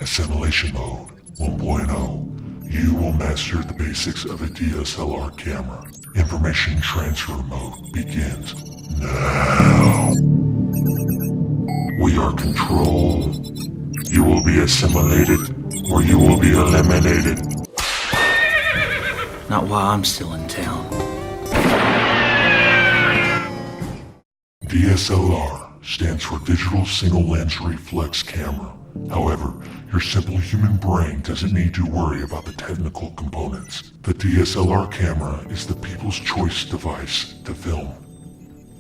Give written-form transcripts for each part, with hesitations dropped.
Assimilation Mode 1.0. You will master the basics of a DSLR camera. Information transfer mode begins now. We are Control. You will be assimilated, or you will be eliminated. Not while I'm still in town. DSLR stands for Digital Single Lens Reflex Camera. However, your simple human brain doesn't need to worry about the technical components. The DSLR camera is the people's choice device to film.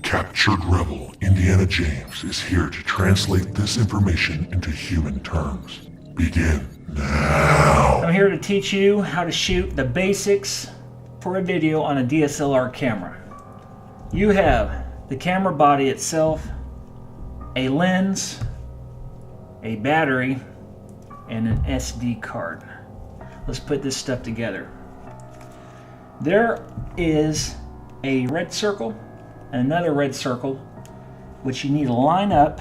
Captured Rebel Indiana James is here to translate this information into human terms. Begin now. I'm here to teach you how to shoot the basics for a video on a DSLR camera. You have the camera body itself, a lens, a battery, and an SD card. Let's put this stuff together. There is a red circle and another red circle, which you need to line up.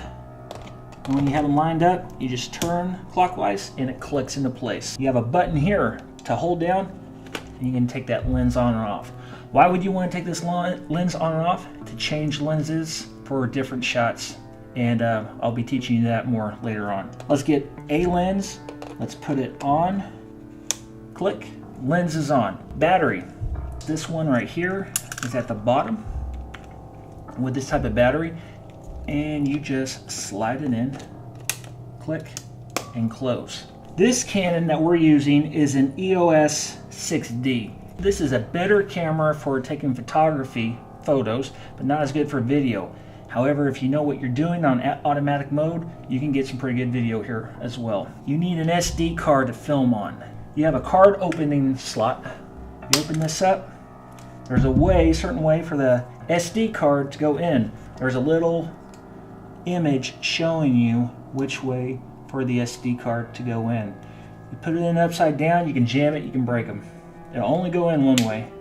And when you have them lined up, you just turn clockwise and it clicks into place. You have a button here to hold down, and you can take that lens on and off. Why would you want to take this lens on and off? To change lenses for different shots. And I'll be teaching you that more later on. Let's get a lens. Let's put it on. Click. Lens is on. Battery. This one right here is at the bottom with this type of battery. And you just slide it in. Click and close. This Canon that we're using is an EOS 6D. This is a better camera for taking photography, photos, but not as good for video. However, if you know what you're doing on automatic mode, you can get some pretty good video here as well. You need an SD card to film on. You have a card opening slot. You open this up. There's a certain way for the SD card to go in. There's a little image showing you which way for the SD card to go in. You put it in upside down, you can jam it, you can break them. It'll only go in one way,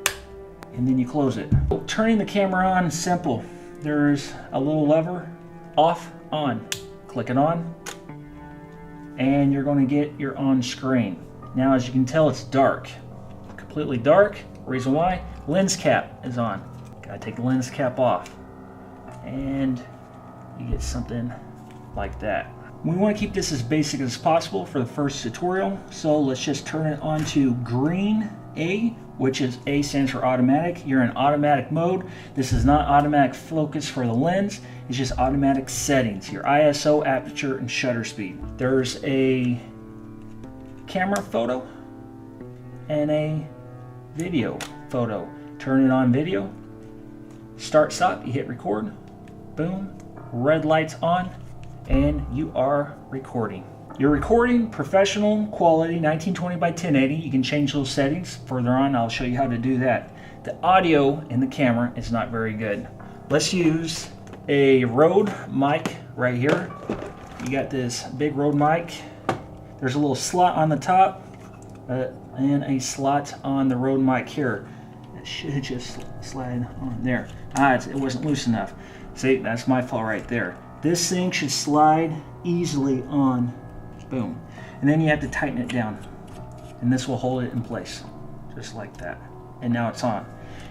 and then you close it. Turning the camera on is simple. There's a little lever, off, on. Click it on, and you're going to get your on screen. Now, as you can tell, it's dark, completely dark. Reason why? Lens cap is on. Gotta take the lens cap off, and you get something like that. We want to keep this as basic as possible for the first tutorial, so let's just turn it on to green A, which is A stands for automatic. You're in automatic mode. This is not automatic focus for the lens, it's just automatic settings, your ISO, aperture, and shutter speed. There's a camera photo and a video photo. Turn it on video, start, stop, you hit record, boom, red lights on, and you are recording. You're recording professional quality 1920 by 1080. You can change those settings further on. I'll show you how to do that. The audio in the camera is not very good. Let's use a Rode mic right here. You got this big Rode mic. There's a little slot on the top and a slot on the Rode mic here. It should just slide on there. It wasn't loose enough. See, that's my fault right there. This thing should slide easily on. Boom. And then you have to tighten it down. And this will hold it in place. Just like that. And now it's on.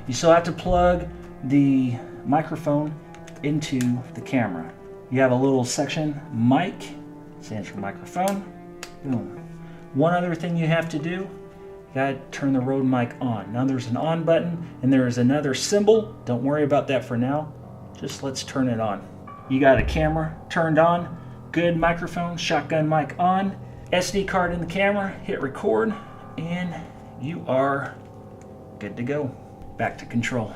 You still have to plug the microphone into the camera. You have a little section, mic, stands for microphone. Boom. One other thing you have to do, you gotta turn the Rode mic on. Now there's an on button and there is another symbol. Don't worry about that for now. Just let's turn it on. You got a camera turned on, good microphone, shotgun mic on, SD card in the camera, hit record, and you are good to go. Back to control.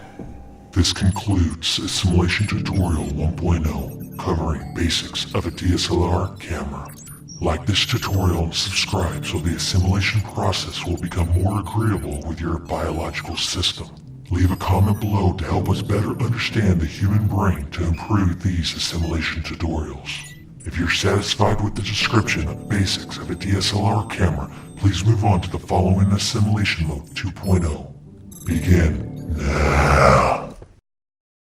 This concludes Assimilation Tutorial 1.0, covering basics of a DSLR camera. Like this tutorial and subscribe so the assimilation process will become more agreeable with your biological system. Leave a comment below to help us better understand the human brain to improve these assimilation tutorials. If you're satisfied with the description of basics of a DSLR camera, please move on to the following Assimilation Mode 2.0. Begin now.